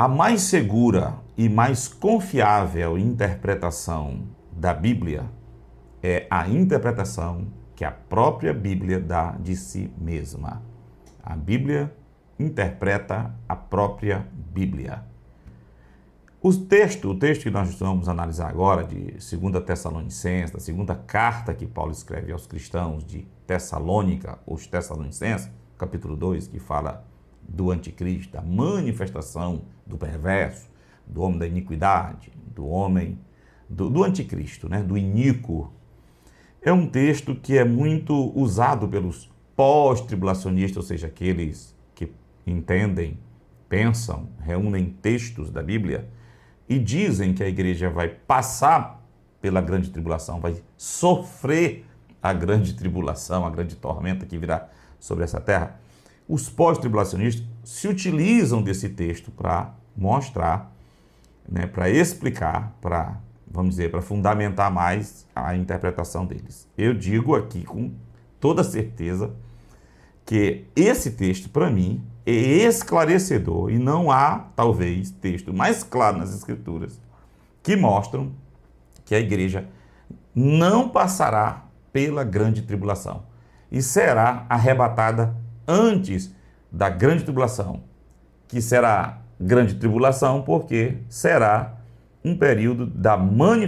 A mais segura e mais confiável interpretação da Bíblia é a interpretação que a própria Bíblia dá de si mesma. A Bíblia interpreta a própria Bíblia. O texto que nós vamos analisar agora, de 2 Tessalonicenses, da segunda carta que Paulo escreve aos cristãos de Tessalônica, os Tessalonicenses, capítulo 2, que fala do anticristo, da manifestação do perverso, do homem da iniquidade, do homem, do anticristo, né? Do iníquo. É um texto que é muito usado pelos pós-tribulacionistas, ou seja, aqueles que entendem, pensam, reúnem textos da Bíblia e dizem que a igreja vai passar pela grande tribulação, vai sofrer a grande tribulação, a grande tormenta que virá sobre essa terra. Os pós-tribulacionistas se utilizam desse texto para mostrar, né, para explicar, para, vamos dizer, para fundamentar mais a interpretação deles. Eu digo aqui com toda certeza que esse texto, para mim, é esclarecedor e não há, talvez, texto mais claro nas Escrituras que mostram que a igreja não passará pela grande tribulação e será arrebatada antes da grande tribulação, que será grande tribulação porque será um período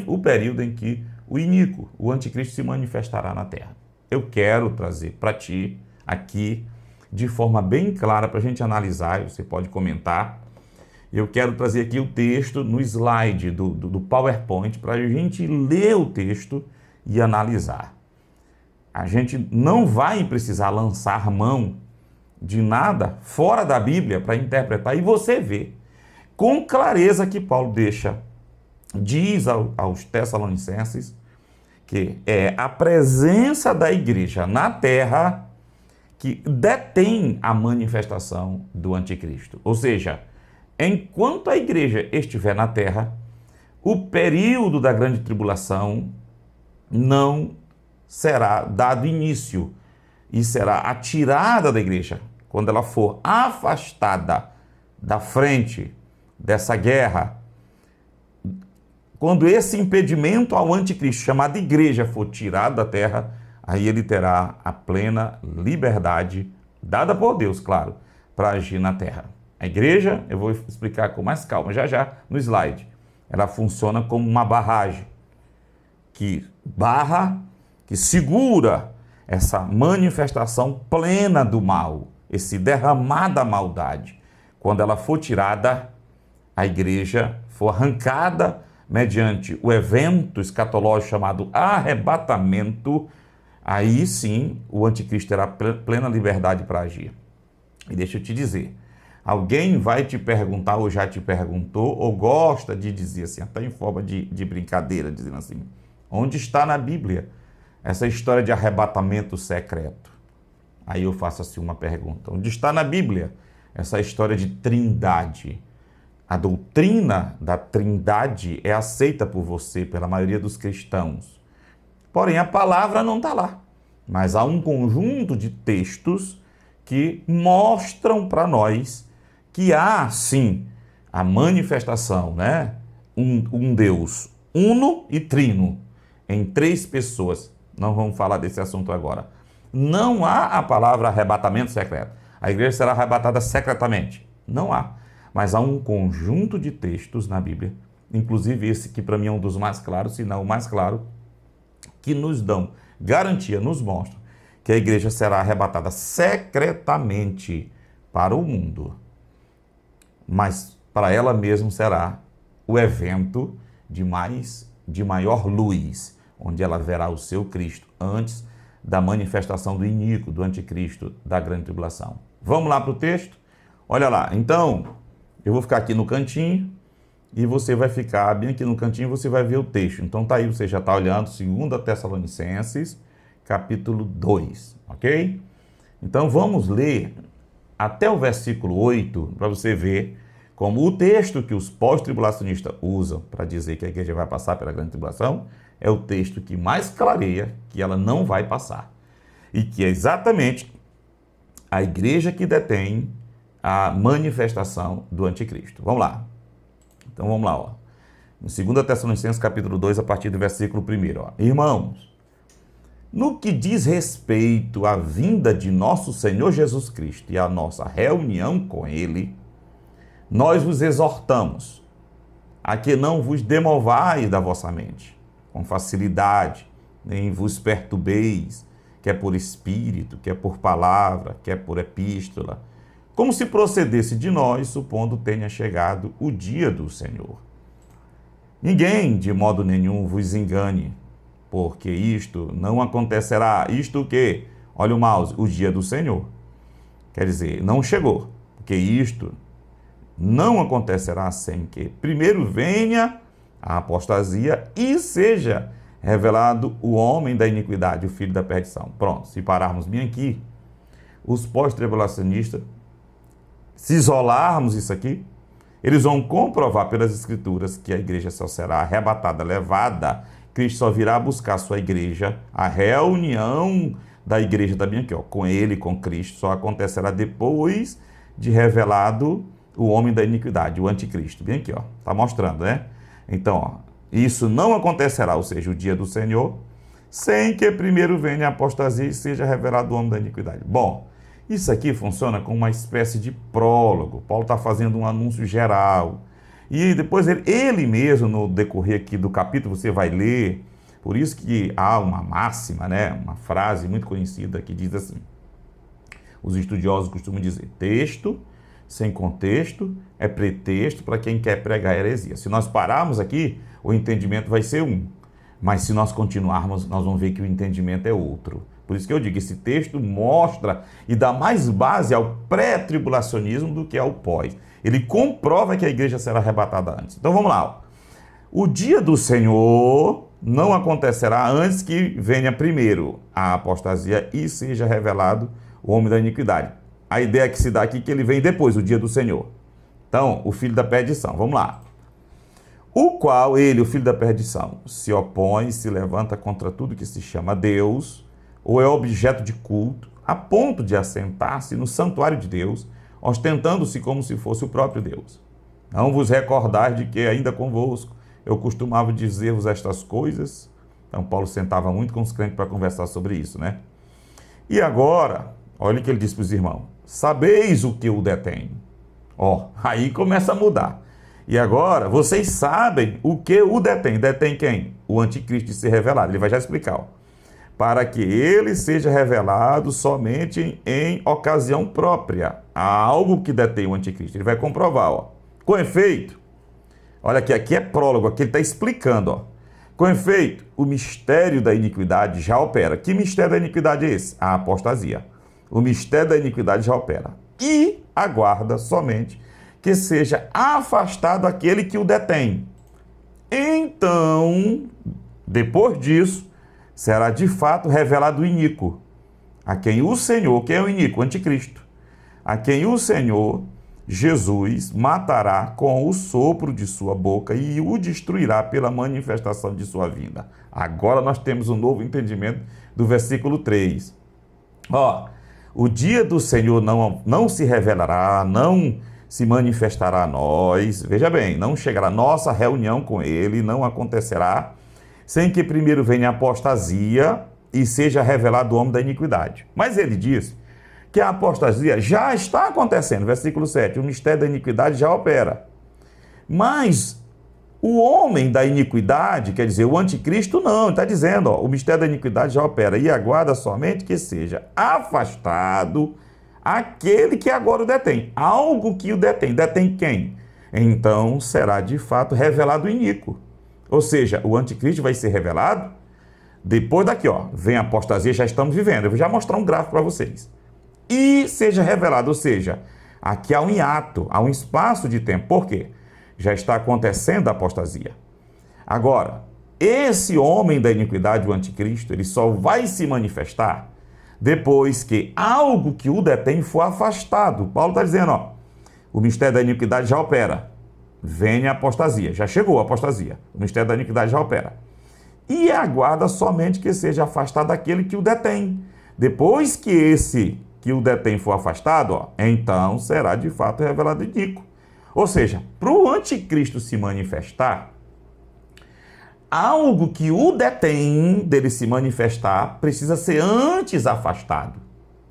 o período em que o iníquo, o anticristo, se manifestará na terra. Eu quero trazer para ti aqui de forma bem clara para a gente analisar, você pode comentar. Eu quero trazer aqui o texto no slide do PowerPoint para a gente ler o texto e analisar. A gente não vai precisar lançar mão de nada fora da Bíblia para interpretar, e você vê com clareza que Paulo diz aos Tessalonicenses que é a presença da igreja na terra que detém a manifestação do anticristo. Ou seja, enquanto a igreja estiver na terra, o período da grande tribulação não será dado início e será atirada da igreja quando ela for afastada da frente dessa guerra. Quando esse impedimento ao anticristo, chamado igreja, for tirado da terra, aí ele terá a plena liberdade, dada por Deus, claro, para agir na terra. A igreja, eu vou explicar com mais calma já no slide, ela funciona como uma barragem que segura essa manifestação plena do mal, esse derramar da maldade. Quando ela for tirada, a igreja for arrancada mediante o evento escatológico chamado arrebatamento, aí sim o anticristo terá plena liberdade para agir. E deixa eu te dizer, alguém vai te perguntar, ou já te perguntou, ou gosta de dizer assim, até em forma de brincadeira, dizendo assim, onde está na Bíblia essa história de arrebatamento secreto? Aí eu faço assim uma pergunta, onde está na Bíblia essa história de trindade? A doutrina da trindade é aceita por você, pela maioria dos cristãos. Porém, a palavra não está lá. Mas há um conjunto de textos que mostram para nós que há, sim, a manifestação, né? Um Deus uno e trino, em três pessoas. Não vamos falar desse assunto agora. Não há a palavra arrebatamento secreto. A igreja será arrebatada secretamente. Não há. Mas há um conjunto de textos na Bíblia, inclusive esse que para mim é um dos mais claros, se não o mais claro, que nos dão garantia, nos mostram que a igreja será arrebatada secretamente para o mundo. Mas para ela mesma será o evento de maior luz, onde ela verá o seu Cristo antes da manifestação do iníquo, do anticristo, da grande tribulação. Vamos lá para o texto? Olha lá, então, eu vou ficar aqui no cantinho e você vai ficar bem aqui no cantinho e você vai ver o texto. Então tá aí, você já está olhando 2 Tessalonicenses, capítulo 2, ok? Então vamos ler até o versículo 8 para você ver como o texto que os pós-tribulacionistas usam para dizer que a igreja vai passar pela grande tribulação é o texto que mais clareia que ela não vai passar. E que é exatamente a igreja que detém a manifestação do anticristo. Vamos lá. Então vamos lá, ó. Em 2 Tessalonicenses capítulo 2, a partir do versículo 1, ó. Irmãos, no que diz respeito à vinda de nosso Senhor Jesus Cristo e à nossa reunião com Ele, nós vos exortamos a que não vos demovais da vossa mente, com facilidade, nem vos perturbeis, quer por espírito, quer por palavra, quer por epístola, como se procedesse de nós, supondo tenha chegado o dia do Senhor. Ninguém, de modo nenhum, vos engane, porque isto não acontecerá. Isto o quê? Olha o mouse, o dia do Senhor. Quer dizer, não chegou, porque isto não acontecerá sem que primeiro venha a apostasia e seja revelado o homem da iniquidade, o filho da perdição. Pronto, se pararmos bem aqui, os pós-tribulacionistas, se isolarmos isso aqui, eles vão comprovar pelas escrituras que a igreja só será arrebatada, levada. Cristo só virá buscar a sua igreja, a reunião da igreja também aqui, ó, com ele, com Cristo, só acontecerá depois de revelado o homem da iniquidade, o anticristo. Bem aqui, ó, tá mostrando, né? Então, ó, isso não acontecerá, ou seja, o dia do Senhor, sem que primeiro venha a apostasia e seja revelado o homem da iniquidade. Bom, isso aqui funciona como uma espécie de prólogo. Paulo está fazendo um anúncio geral. E depois ele mesmo, no decorrer aqui do capítulo, você vai ler. Por isso que há uma máxima, né? Uma frase muito conhecida que diz assim. Os estudiosos costumam dizer, texto sem contexto é pretexto para quem quer pregar heresia. Se nós pararmos aqui, o entendimento vai ser um. Mas se nós continuarmos, nós vamos ver que o entendimento é outro. Por isso que eu digo, esse texto mostra e dá mais base ao pré-tribulacionismo do que ao pós. Ele comprova que a igreja será arrebatada antes. Então vamos lá. O dia do Senhor não acontecerá antes que venha primeiro a apostasia e seja revelado o homem da iniquidade. A ideia que se dá aqui é que ele vem depois, o dia do Senhor. Então, o filho da perdição. Vamos lá. O qual ele, o filho da perdição, se opõe, se levanta contra tudo que se chama Deus, ou é objeto de culto, a ponto de assentar-se no santuário de Deus, ostentando-se como se fosse o próprio Deus. Não vos recordais de que ainda convosco eu costumava dizer-vos estas coisas? Então Paulo sentava muito com os crentes para conversar sobre isso, né? E agora, olha o que ele diz para os irmãos. Sabeis o que o detém. Ó, aí começa a mudar. E agora, vocês sabem o que o detém. Detém quem? O anticristo de ser revelado. Ele vai já explicar, ó. Para que ele seja revelado somente em ocasião própria. Há algo que detém o anticristo. Ele vai comprovar, ó. Com efeito, olha aqui é prólogo, aqui ele está explicando, ó. Com efeito, o mistério da iniquidade já opera. Que mistério da iniquidade é esse? A apostasia. O mistério da iniquidade já opera. E aguarda somente que seja afastado aquele que o detém. Então, depois disso, será de fato revelado o iníquo, a quem o Senhor, quem é o iníquo? O anticristo, a quem o Senhor, Jesus, matará com o sopro de sua boca e o destruirá pela manifestação de sua vinda. Agora nós temos um novo entendimento do versículo 3. Ó, o dia do Senhor não se revelará, não se manifestará a nós, veja bem, não chegará a nossa reunião com ele, não acontecerá, sem que primeiro venha a apostasia e seja revelado o homem da iniquidade. Mas ele diz que a apostasia já está acontecendo. Versículo 7, o mistério da iniquidade já opera. Mas o homem da iniquidade, quer dizer, o anticristo não, está dizendo, ó, o mistério da iniquidade já opera e aguarda somente que seja afastado aquele que agora o detém. Algo que o detém. Detém quem? Então será de fato revelado o iníquo. Ou seja, o anticristo vai ser revelado depois daqui, ó, vem a apostasia, já estamos vivendo. Eu vou já mostrar um gráfico para vocês. E seja revelado, ou seja, aqui há um hiato, há um espaço de tempo. Por quê? Já está acontecendo a apostasia. Agora, esse homem da iniquidade, o anticristo, ele só vai se manifestar depois que algo que o detém for afastado. Paulo está dizendo, ó, o mistério da iniquidade já opera. Vem a apostasia, já chegou a apostasia. O mistério da iniquidade já opera. E aguarda somente que seja afastado aquele que o detém. Depois que esse que o detém for afastado, ó, então será de fato revelado iníquo. Ou seja, para o anticristo se manifestar, algo que o detém dele se manifestar precisa ser antes afastado.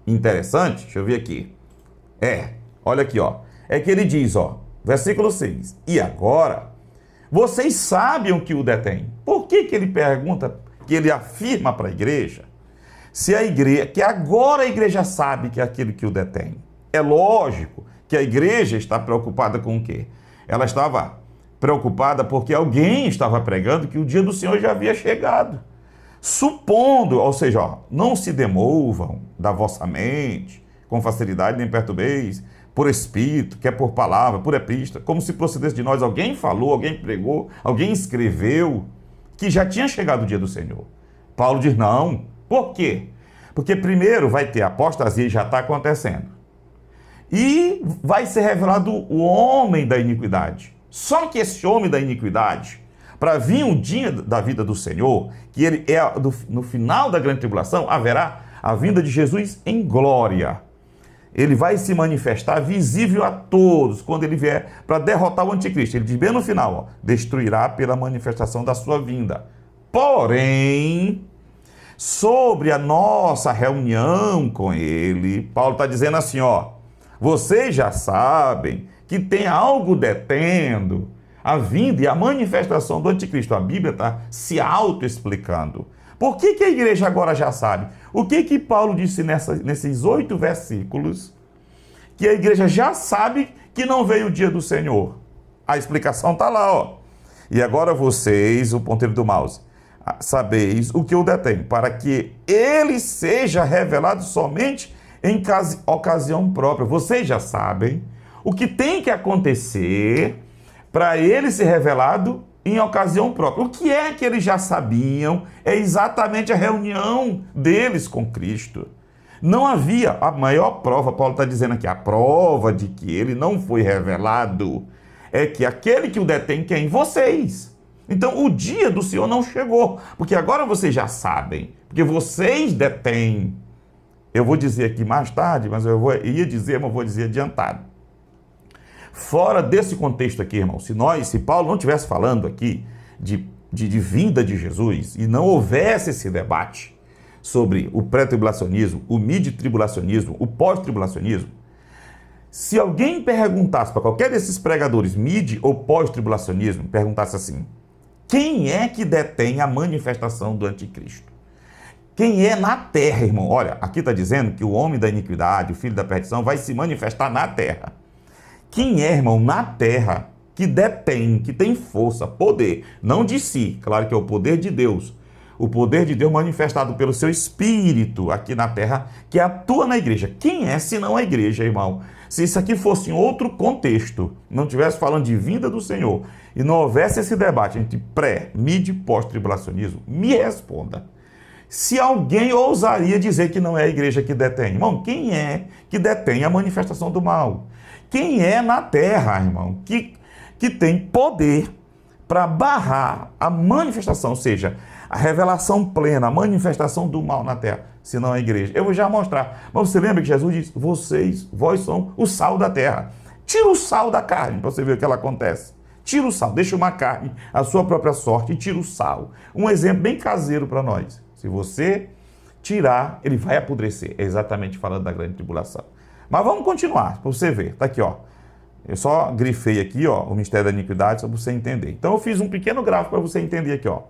Interessante? Deixa eu ver aqui. Olha aqui, ó. É que ele diz, ó, versículo 6. E agora, vocês sabem o que o detém. Por que ele pergunta, que ele afirma para a igreja, se a igreja, que agora a igreja sabe que é aquele que o detém? É lógico que a igreja está preocupada com o quê? Ela estava preocupada porque alguém estava pregando que o dia do Senhor já havia chegado. Supondo, ou seja, ó, não se demovam da vossa mente com facilidade, nem perturbeis, por espírito, quer por palavra, por epístola, como se procedesse de nós. Alguém falou, alguém pregou, alguém escreveu que já tinha chegado o dia do Senhor. Paulo diz não. Por quê? Porque primeiro vai ter apostasia, já está acontecendo. E vai ser revelado o homem da iniquidade. Só que esse homem da iniquidade, para vir um dia da vida do Senhor, que ele é no final da grande tribulação, haverá a vinda de Jesus em glória. Ele vai se manifestar visível a todos quando ele vier para derrotar o anticristo. Ele diz bem no final, ó, destruirá pela manifestação da sua vinda. Porém, sobre a nossa reunião com ele, Paulo está dizendo assim, ó, vocês já sabem que tem algo detendo a vinda e a manifestação do anticristo. A Bíblia está se auto-explicando. Por que a igreja agora já sabe? O que Paulo disse nesses 8 versículos? Que a igreja já sabe que não veio o dia do Senhor. A explicação está lá, ó. E agora vocês, o ponteiro do mouse, sabeis o que o detém, para que ele seja revelado somente em ocasião própria. Vocês já sabem o que tem que acontecer para ele ser revelado em ocasião própria. O que é que eles já sabiam? É exatamente a reunião deles com Cristo. Não havia a maior prova, Paulo está dizendo aqui, a prova de que ele não foi revelado é que aquele que o detém, quem? Vocês. Então o dia do Senhor não chegou, porque agora vocês já sabem, porque vocês detêm. Eu vou dizer aqui mais tarde, mas ia dizer, mas vou dizer adiantado. Fora desse contexto aqui, irmão, se Paulo não estivesse falando aqui de vinda de Jesus e não houvesse esse debate sobre o pré-tribulacionismo, o mid-tribulacionismo, o pós-tribulacionismo, se alguém perguntasse para qualquer desses pregadores, mid ou pós-tribulacionismo, perguntasse assim, quem é que detém a manifestação do anticristo? Quem é na terra, irmão? Olha, aqui está dizendo que o homem da iniquidade, o filho da perdição, vai se manifestar na terra. Quem é, irmão, na terra, que detém, que tem força, poder, não de si, claro que é o poder de Deus, o poder de Deus manifestado pelo seu Espírito aqui na terra, que atua na igreja. Quem é, senão a igreja, irmão? Se isso aqui fosse em outro contexto, não estivesse falando de vinda do Senhor, e não houvesse esse debate entre pré, mid e pós-tribulacionismo, me responda. Se alguém ousaria dizer que não é a igreja que detém, irmão, quem é que detém a manifestação do mal? Quem é na terra, irmão, que tem poder para barrar a manifestação, ou seja, a revelação plena, a manifestação do mal na terra, senão a igreja? Eu vou já mostrar. Mas você lembra que Jesus disse, vós são o sal da terra. Tira o sal da carne, para você ver o que ela acontece. Tira o sal, deixa uma carne, a sua própria sorte, e tira o sal. Um exemplo bem caseiro para nós. Se você tirar, ele vai apodrecer. É exatamente falando da grande tribulação. Mas vamos continuar, para você ver. Está aqui, ó. Eu só grifei aqui, ó, o mistério da iniquidade, só para você entender. Então eu fiz um pequeno gráfico para você entender aqui, ó.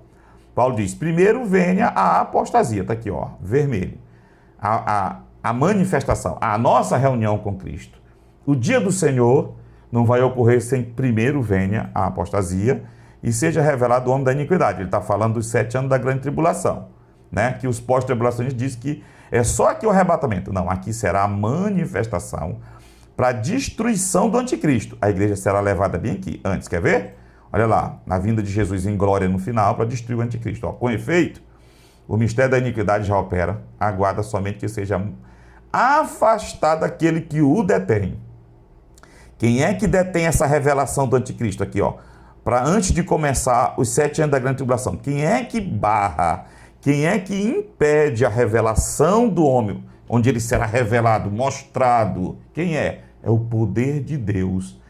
Paulo diz, primeiro venha a apostasia. Está aqui, ó, vermelho. A manifestação, a nossa reunião com Cristo. O dia do Senhor não vai ocorrer sem primeiro venha a apostasia e seja revelado o homem da iniquidade. Ele está falando dos 7 anos da grande tribulação, né? Que os pós-tribulacionistas dizem que é só aqui o arrebatamento. Não, aqui será a manifestação para a destruição do anticristo. A igreja será levada bem aqui. Antes, quer ver? Olha lá, na vinda de Jesus em glória no final para destruir o anticristo. Ó, com efeito, o mistério da iniquidade já opera. Aguarda somente que seja afastado aquele que o detém. Quem é que detém essa revelação do anticristo aqui, ó? Para antes de começar os 7 anos da grande tribulação. Quem é que barra? Quem é que impede a revelação do homem? onde ele será revelado, mostrado. Quem é? É o poder de Deus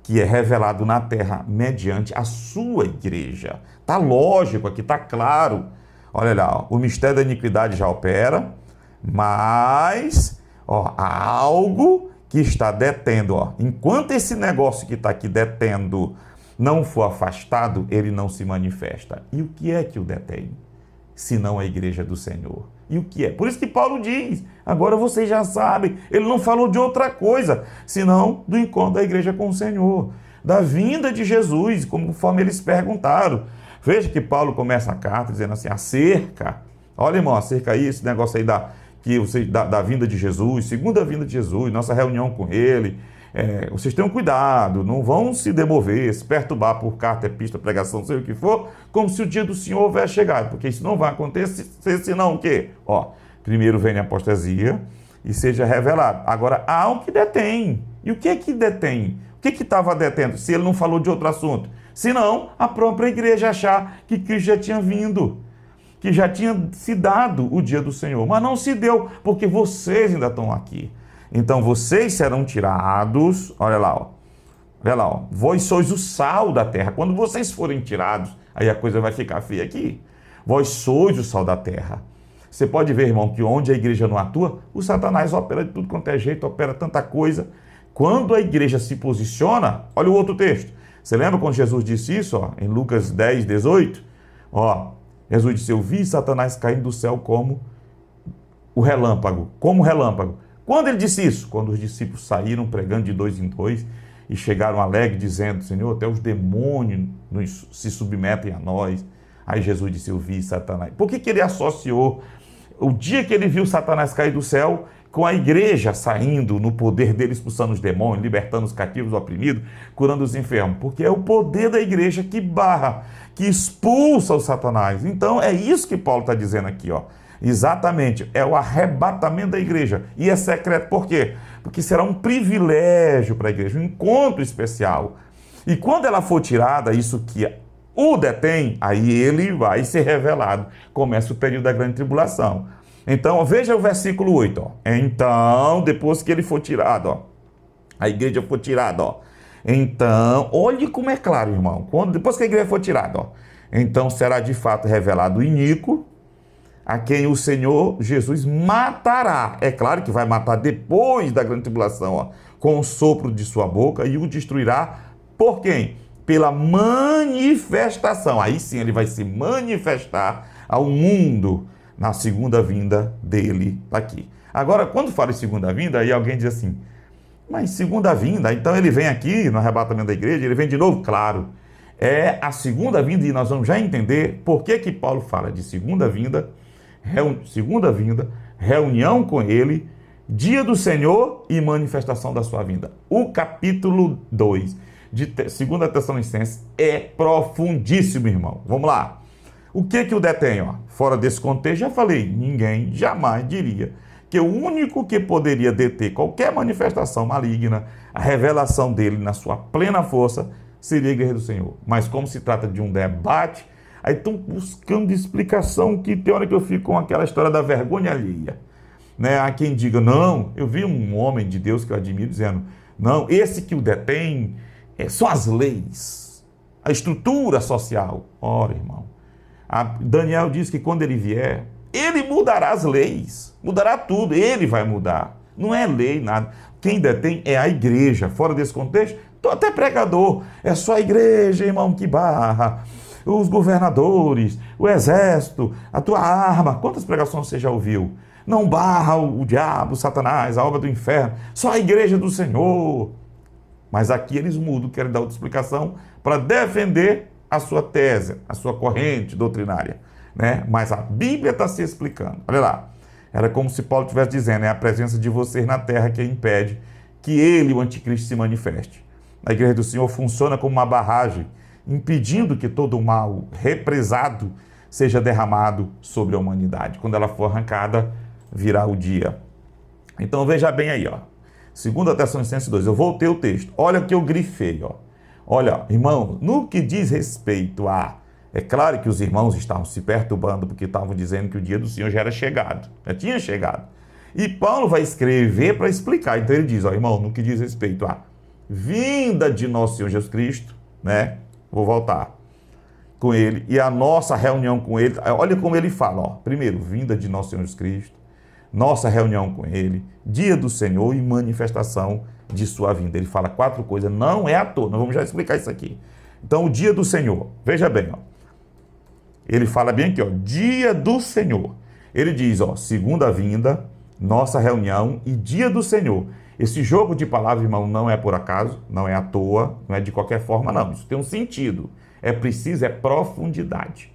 que é revelado na terra mediante a sua igreja. Está lógico aqui, está claro. Olha lá, ó, o mistério da iniquidade já opera, mas há algo que está detendo. Enquanto esse negócio que está aqui detendo não for afastado, ele não se manifesta. E o que é que o detém? Senão a igreja do Senhor. E o que é? Por isso que Paulo diz, agora vocês já sabem, ele não falou de outra coisa, senão do encontro da igreja com o Senhor, da vinda de Jesus, conforme eles perguntaram. Veja que Paulo começa a carta dizendo assim, acerca, olha irmão, acerca aí esse negócio aí da vinda de Jesus, segunda vinda de Jesus, nossa reunião com ele, vocês tenham cuidado, não vão se demover, se perturbar por carta, epístola, pregação, sei o que for, como se o dia do Senhor houvesse chegado, porque isso não vai acontecer, senão o quê? Primeiro vem a apostasia e seja revelado. Agora, há algo que detém. E o que é que detém? O que estava detendo, se ele não falou de outro assunto? Senão, a própria igreja achar que Cristo já tinha vindo, que já tinha se dado o dia do Senhor, mas não se deu, porque vocês ainda estão aqui. Então, vocês serão tirados, olha lá, vós sois o sal da terra. Quando vocês forem tirados, aí a coisa vai ficar feia aqui. Vós sois o sal da terra. Você pode ver, irmão, que onde a igreja não atua, o Satanás opera de tudo quanto é jeito, opera tanta coisa. Quando a igreja se posiciona, olha o outro texto. Você lembra quando Jesus disse isso, em Lucas 10, 18? Jesus disse, eu vi Satanás caindo do céu como o relâmpago, Quando ele disse isso? Quando os discípulos saíram pregando de dois em dois e chegaram alegres dizendo, Senhor, até os demônios se submetem a nós. Aí Jesus disse, eu vi Satanás. Por que ele associou o dia que ele viu Satanás cair do céu com a igreja saindo no poder dele, expulsando os demônios, libertando os cativos, os oprimidos, curando os enfermos? Porque é o poder da igreja que barra, que expulsa o Satanás. Então é isso que Paulo está dizendo aqui, Exatamente, é o arrebatamento da igreja. E é secreto, por quê? Porque será um privilégio para a igreja, um encontro especial. E quando ela for tirada, isso que o detém, aí ele vai ser revelado. Começa o período da grande tribulação. Então, veja o versículo 8. Então, depois que ele for tirado, a igreja for tirada, então, olhe como é claro, irmão. Depois que a igreja for tirada, então será de fato revelado o iníquo, a quem o Senhor Jesus matará. É claro que vai matar depois da grande tribulação, com o sopro de sua boca, e o destruirá por quem? Pela manifestação. Aí sim ele vai se manifestar ao mundo na segunda vinda dele aqui. Agora, quando fala em segunda vinda, aí alguém diz assim, mas segunda vinda, então ele vem aqui no arrebatamento da igreja, ele vem de novo? Claro, é a segunda vinda, e nós vamos já entender por que Paulo fala de segunda vinda, reunião com ele, dia do Senhor e manifestação da sua vinda. O capítulo 2 de 2 Tessalonicenses é profundíssimo, irmão. Vamos lá. O que o detém? Fora desse contexto, já falei, ninguém jamais diria que o único que poderia deter qualquer manifestação maligna, a revelação dele na sua plena força, seria a igreja do Senhor. Mas como se trata de um debate, aí estão buscando explicação que tem hora que eu fico com aquela história da vergonha alheia. Há quem diga, não, eu vi um homem de Deus que eu admiro dizendo, não, esse que o detém são as leis, a estrutura social. Ora, irmão, Daniel diz que quando ele vier, ele mudará as leis, mudará tudo, ele vai mudar. Não é lei, nada. Quem detém é a igreja. Fora desse contexto, estou até pregador. É só a igreja, irmão, que barra. Os governadores, o exército, a tua arma. Quantas pregações você já ouviu? Não barra o diabo, o Satanás, a obra do inferno. Só a igreja do Senhor. Mas aqui eles mudam, querem dar outra explicação para defender a sua tese, a sua corrente doutrinária. Mas a Bíblia está se explicando. Olha lá. Era como se Paulo estivesse dizendo, é a presença de vocês na terra que impede que ele, o anticristo, se manifeste. A igreja do Senhor funciona como uma barragem, impedindo que todo o mal represado seja derramado sobre a humanidade. Quando ela for arrancada, virá o dia. Então veja bem aí, 2 Tessalonicenses 2, eu voltei o texto. Olha o que eu grifei, Olha, irmão, no que diz respeito a... É claro que os irmãos estavam se perturbando porque estavam dizendo que o dia do Senhor já era chegado, já tinha chegado. E Paulo vai escrever para explicar. Então ele diz, ó, irmão, no que diz respeito à vinda de nosso Senhor Jesus Cristo, né? Vou voltar com ele, e a nossa reunião com ele, olha como ele fala, ó, primeiro, vinda de nosso Senhor Jesus Cristo, nossa reunião com ele, dia do Senhor e manifestação de sua vinda. Ele fala 4 coisas, não é à toa, nós vamos já explicar isso aqui. Então, o dia do Senhor, veja bem, ó, ele fala bem aqui, ó, dia do Senhor. Ele diz, ó, segunda vinda, nossa reunião e dia do Senhor. Esse jogo de palavras, irmão, não é por acaso, não é à toa, não é de qualquer forma, não. Isso tem um sentido. É preciso, é profundidade.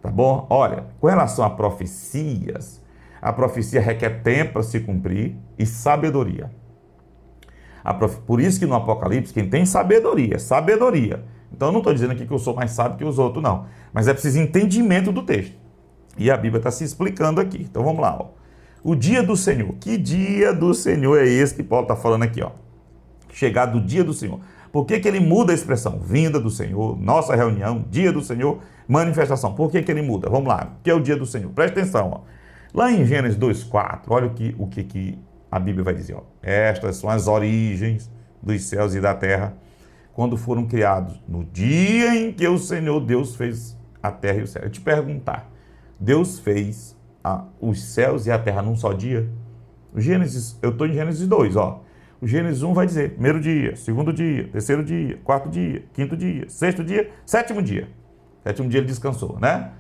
Tá bom? Olha, com relação a profecias, a profecia requer tempo para se cumprir e sabedoria. Por isso que no Apocalipse, quem tem sabedoria, sabedoria. Então eu não estou dizendo aqui que eu sou mais sábio que os outros, não. Mas é preciso entendimento do texto. E a Bíblia está se explicando aqui. Então vamos lá, ó. O dia do Senhor. Que dia do Senhor é esse que Paulo está falando aqui, ó? Chegar do dia do Senhor. Por que ele muda a expressão? Vinda do Senhor, nossa reunião, dia do Senhor, manifestação. Por que ele muda? Vamos lá. O que é o dia do Senhor? Presta atenção, ó. Lá em Gênesis 2:4, olha o que a Bíblia vai dizer, ó. Estas são as origens dos céus e da terra, quando foram criados, no dia em que o Senhor Deus fez a terra e o céu. Eu te perguntar, Deus fez os céus e a terra num só dia? Eu estou em Gênesis 2, ó. O Gênesis 1 vai dizer, primeiro dia, segundo dia, terceiro dia, quarto dia, quinto dia, sexto dia, sétimo dia. Sétimo dia ele descansou, né?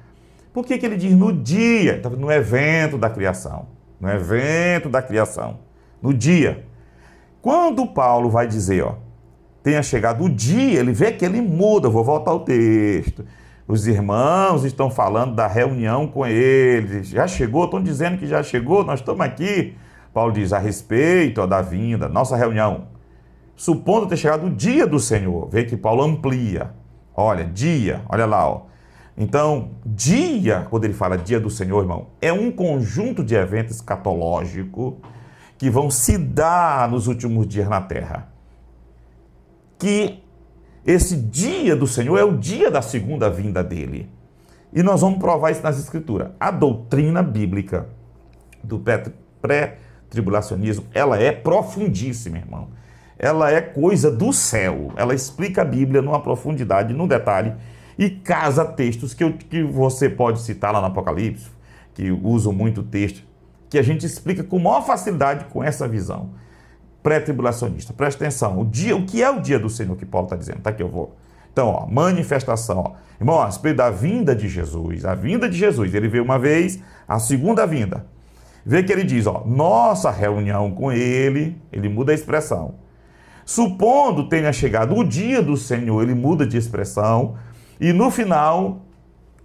Por que ele diz no dia? No evento da criação. No evento da criação. No dia. Quando Paulo vai dizer, ó, tenha chegado o dia, ele vê que ele muda. Vou voltar ao texto. Os irmãos estão falando da reunião com eles. Já chegou? Estão dizendo que já chegou? Nós estamos aqui. Paulo diz a respeito, ó, da vinda, nossa reunião. Supondo ter chegado o dia do Senhor. Vê que Paulo amplia. Olha, dia, olha lá, ó. Então, dia, quando ele fala dia do Senhor, irmão, é um conjunto de eventos escatológicos que vão se dar nos últimos dias na terra. Que esse dia do Senhor é o dia da segunda vinda dele. E nós vamos provar isso nas Escrituras. A doutrina bíblica do pré-tribulacionismo, ela é profundíssima, irmão. Ela é coisa do céu. Ela explica a Bíblia numa profundidade, num detalhe, e casa textos que você pode citar lá no Apocalipse, que usam muito texto, que a gente explica com maior facilidade com essa visão pré-tribulacionista. Presta atenção, o que é o dia do Senhor que Paulo está dizendo? Tá aqui, eu vou. Então, ó, manifestação. Ó. Irmão, a respeito da vinda de Jesus, a vinda de Jesus, ele veio uma vez, a segunda vinda. Vê que ele diz, ó, nossa reunião com ele muda a expressão. Supondo tenha chegado o dia do Senhor, ele muda de expressão. E no final,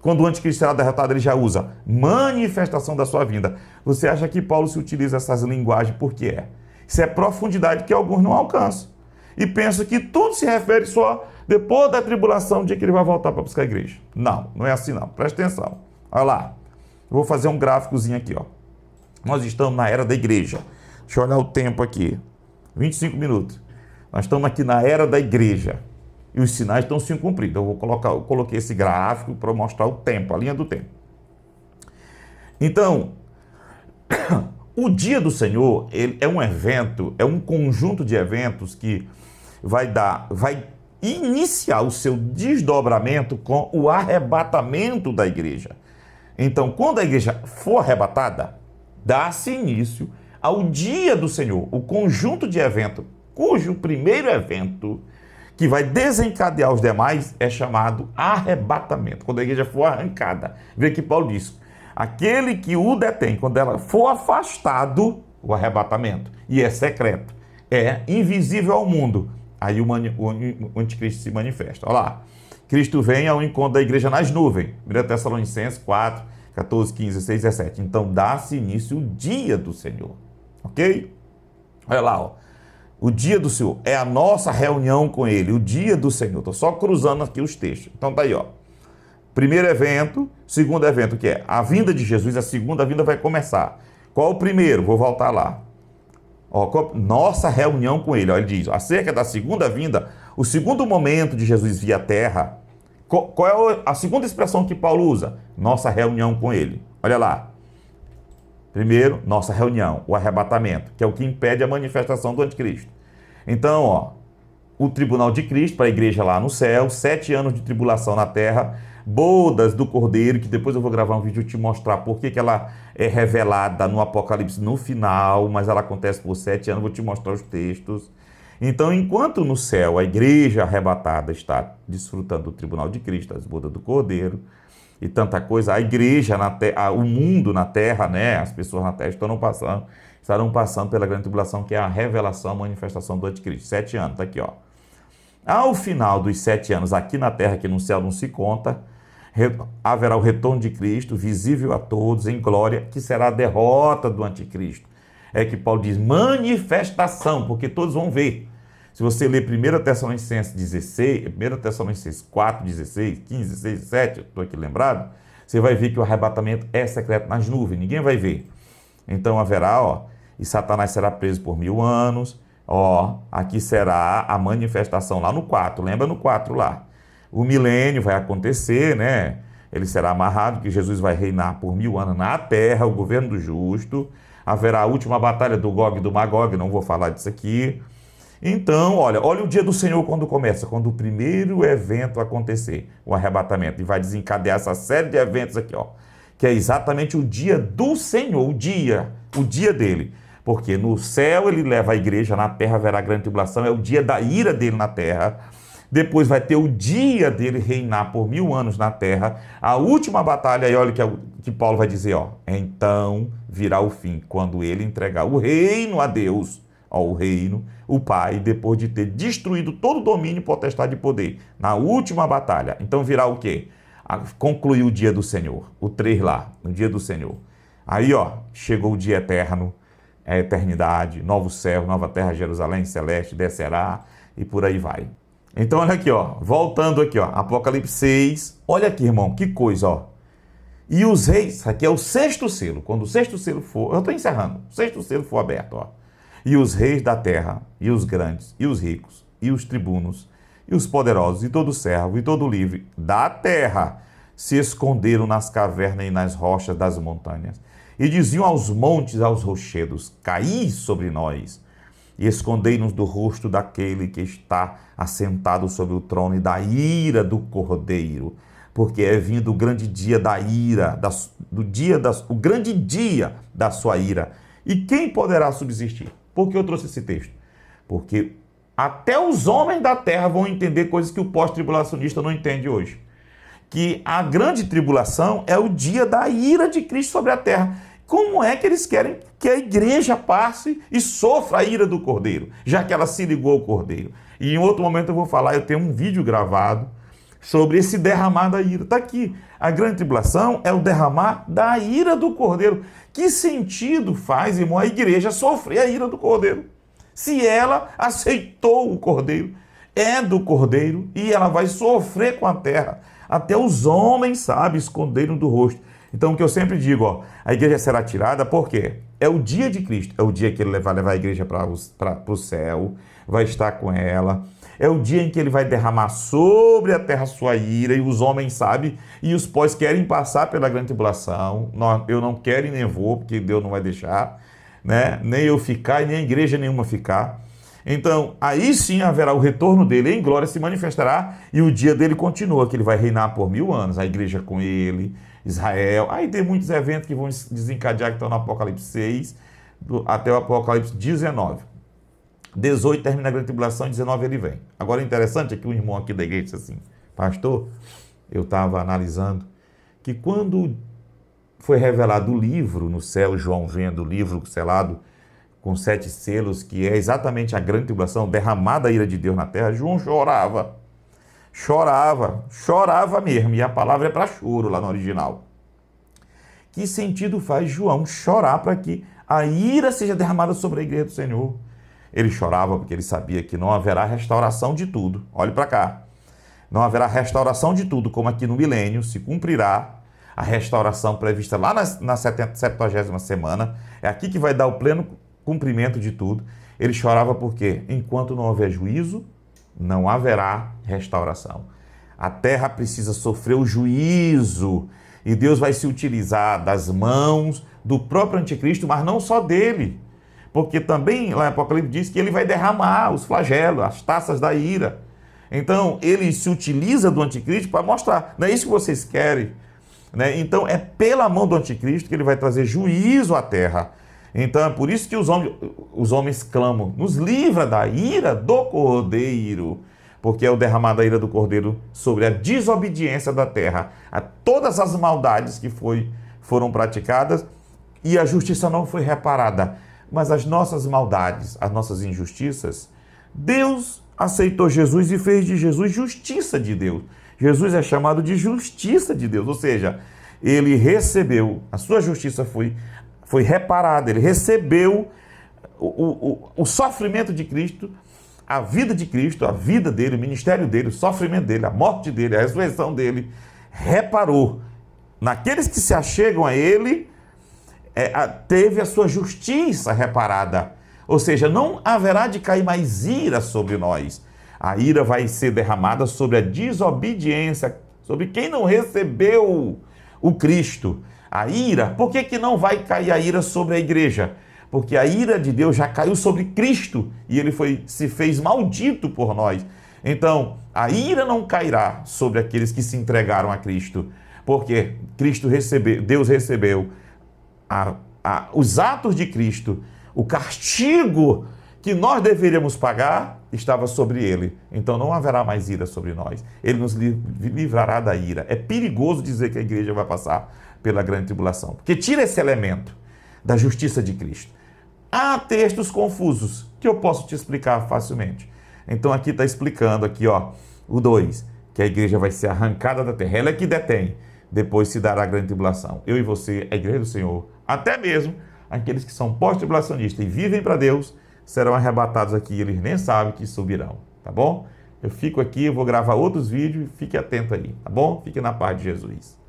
quando o anticristo será derrotado, ele já usa manifestação da sua vinda. Você acha que Paulo se utiliza essas linguagens por que é? Isso é profundidade que alguns não alcançam. E pensam que tudo se refere só depois da tribulação, o dia que ele vai voltar para buscar a igreja. Não, não é assim não. Presta atenção. Olha lá. Eu vou fazer um gráficozinho aqui, ó. Nós estamos na era da igreja. Deixa eu olhar o tempo aqui. 25 minutos. Nós estamos aqui na era da igreja. E os sinais estão se cumprindo. Eu coloquei esse gráfico para mostrar o tempo, a linha do tempo. Então, o dia do Senhor, ele é um evento, é um conjunto de eventos que vai iniciar o seu desdobramento com o arrebatamento da igreja. Então, quando a igreja for arrebatada, dá-se início ao dia do Senhor, o conjunto de eventos, cujo primeiro evento que vai desencadear os demais é chamado arrebatamento. Quando a igreja for arrancada, vê que Paulo diz, aquele que o detém, quando ela for afastado, o arrebatamento, e é secreto, é invisível ao mundo, aí o anticristo se manifesta. Olha lá, Cristo vem ao encontro da igreja nas nuvens, 1 Tessalonicenses 4, 14, 15, 16, 17. Então dá-se início o dia do Senhor, ok? Olha lá, ó. O dia do Senhor é a nossa reunião com ele, o dia do Senhor. Estou só cruzando aqui os textos. Então tá aí, ó. Primeiro evento, segundo evento, que é a vinda de Jesus, a segunda vinda vai começar. Qual o primeiro? Vou voltar lá. Ó, nossa reunião com ele. Ó, ele diz, ó, acerca da segunda vinda, o segundo momento de Jesus vir à terra, qual é a segunda expressão que Paulo usa? Nossa reunião com ele. Olha lá. Primeiro, nossa reunião, o arrebatamento, que é o que impede a manifestação do anticristo. Então, ó, o tribunal de Cristo para a igreja lá no céu, 7 anos de tribulação na terra, bodas do Cordeiro, que depois eu vou gravar um vídeo te mostrar por que ela é revelada no Apocalipse no final, mas ela acontece por 7 anos, vou te mostrar os textos. Então, enquanto no céu a igreja arrebatada está desfrutando do tribunal de Cristo, as bodas do Cordeiro e tanta coisa, a igreja na terra, o mundo na terra, né, as pessoas na terra estarão passando pela grande tribulação, que é a revelação, a manifestação do anticristo. 7 anos, tá aqui, ó. Ao final dos 7 anos, aqui na terra, que no céu não se conta, haverá o retorno de Cristo, visível a todos, em glória, que será a derrota do anticristo. É que Paulo diz manifestação, porque todos vão ver. Se você ler 1 Tessalonicenses 16, 1 Tessalonicenses 4, 16, 15, 16, 17, estou aqui lembrado, você vai ver que o arrebatamento é secreto nas nuvens, ninguém vai ver. Então haverá, ó, e Satanás será preso por 1000 anos, ó, aqui será a manifestação lá no 4, lembra no 4 lá. O milênio vai acontecer, né? Ele será amarrado, que Jesus vai reinar por 1000 anos na terra, o governo do justo. Haverá a última batalha do Gog e do Magog, não vou falar disso aqui. Então, olha o dia do Senhor quando começa, quando o primeiro evento acontecer, o arrebatamento, e vai desencadear essa série de eventos aqui, ó, que é exatamente o dia do Senhor, o dia dele. Porque no céu ele leva a igreja, na terra haverá grande tribulação, é o dia da ira dele na terra. Depois vai ter o dia dele reinar por 1000 anos na terra. A última batalha, e olha que Paulo vai dizer, ó, então virá o fim, quando ele entregar o reino a Deus, ó, o reino, o Pai, depois de ter destruído todo o domínio, potestade e poder. Na última batalha. Então virá o quê? Concluir o dia do Senhor, o 3 lá, o dia do Senhor. Aí, ó, chegou o dia eterno, a eternidade, novo céu, nova terra, Jerusalém celeste, descerá, e por aí vai. Então, olha aqui, ó, voltando aqui, ó, Apocalipse 6, olha aqui, irmão, que coisa, ó. E os reis, aqui é o 6º selo, quando o 6º selo for, eu estou encerrando, o 6º selo for aberto, ó. E os reis da terra, e os grandes, e os ricos, e os tribunos, e os poderosos, e todo servo, e todo livre da terra, se esconderam nas cavernas e nas rochas das montanhas, e diziam aos montes, aos rochedos, caí sobre nós, e escondei-nos do rosto daquele que está assentado sobre o trono e da ira do Cordeiro, porque é vindo o grande dia da ira, o grande dia da sua ira. E quem poderá subsistir? Por que eu trouxe esse texto? Porque até os homens da terra vão entender coisas que o pós-tribulacionista não entende hoje. Que a grande tribulação é o dia da ira de Cristo sobre a terra. Como é que eles querem que a igreja passe e sofra a ira do Cordeiro, já que ela se ligou ao Cordeiro? E em outro momento eu vou falar, eu tenho um vídeo gravado sobre esse derramar da ira. Está aqui, a grande tribulação é o derramar da ira do Cordeiro. Que sentido faz, irmão, a igreja sofrer a ira do Cordeiro? Se ela aceitou o Cordeiro, é do Cordeiro, e ela vai sofrer com a terra. Até os homens, sabe, esconderam do rosto. Então, o que eu sempre digo, ó, a igreja será tirada, por quê? É o dia de Cristo, é o dia que ele vai levar a igreja para o céu, vai estar com ela, é o dia em que ele vai derramar sobre a terra sua ira, e os homens sabem, e os pós querem passar pela grande tribulação. Eu não quero e nem vou, porque Deus não vai deixar, né? Nem eu ficar e nem a igreja nenhuma ficar. Então, aí sim haverá o retorno dele, em glória se manifestará, e o dia dele continua, que ele vai reinar por 1000 anos, a igreja com ele, Israel. Aí tem muitos eventos que vão desencadear, que estão no Apocalipse 6, até o Apocalipse 19. 18 termina a grande tribulação, 19 ele vem. Agora, interessante é que um irmão aqui da igreja disse assim, pastor, eu estava analisando, que quando foi revelado o livro no céu, João vendo o livro selado, com 7 selos, que é exatamente a grande tribulação, derramada a ira de Deus na terra, João chorava mesmo, e a palavra é para choro lá no original. Que sentido faz João chorar para que a ira seja derramada sobre a igreja do Senhor? Ele chorava porque ele sabia que não haverá restauração de tudo. Olhe para cá. Não haverá restauração de tudo, como aqui no milênio se cumprirá a restauração prevista lá na 70ª semana. É aqui que vai dar o pleno cumprimento de tudo. Ele chorava porque, enquanto não houver juízo, não haverá restauração. A terra precisa sofrer o juízo. E Deus vai se utilizar das mãos do próprio anticristo, mas não só dele. Porque também lá em Apocalipse diz que ele vai derramar os flagelos, as taças da ira. Então ele se utiliza do anticristo para mostrar, não é isso que vocês querem, né? Então é pela mão do anticristo que ele vai trazer juízo à terra. Então é por isso que os homens clamam, nos livra da ira do Cordeiro, porque é o derramar da ira do Cordeiro sobre a desobediência da terra, a todas as maldades que foram praticadas e a justiça não foi reparada. Mas as nossas maldades, as nossas injustiças, Deus aceitou Jesus e fez de Jesus justiça de Deus. Jesus é chamado de justiça de Deus, ou seja, ele recebeu, a sua justiça foi reparada, ele recebeu o sofrimento de Cristo, a vida de Cristo, a vida dele, o ministério dele, o sofrimento dele, a morte dele, a ressurreição dele, reparou. Naqueles que se achegam a ele, teve a sua justiça reparada. Ou seja, não haverá de cair mais ira sobre nós. A ira vai ser derramada sobre a desobediência, sobre quem não recebeu o Cristo. A ira, por que não vai cair a ira sobre a igreja? Porque a ira de Deus já caiu sobre Cristo e ele se fez maldito por nós. Então, a ira não cairá sobre aqueles que se entregaram a Cristo, porque Deus recebeu os atos de Cristo, o castigo que nós deveríamos pagar estava sobre ele. Então não haverá mais ira sobre nós. Ele nos livrará da ira. É perigoso dizer que a igreja vai passar pela grande tribulação, porque tira esse elemento da justiça de Cristo. Há textos confusos que eu posso te explicar facilmente. Então aqui está explicando aqui, o 2, que a igreja vai ser arrancada da terra. Ela é que detém. Depois se dará a grande tribulação. Eu e você, a igreja do Senhor, até mesmo aqueles que são pós-tribulacionistas e vivem para Deus, serão arrebatados aqui, eles nem sabem que subirão, tá bom? Eu fico aqui, eu vou gravar outros vídeos, fique atento aí, tá bom? Fique na paz de Jesus.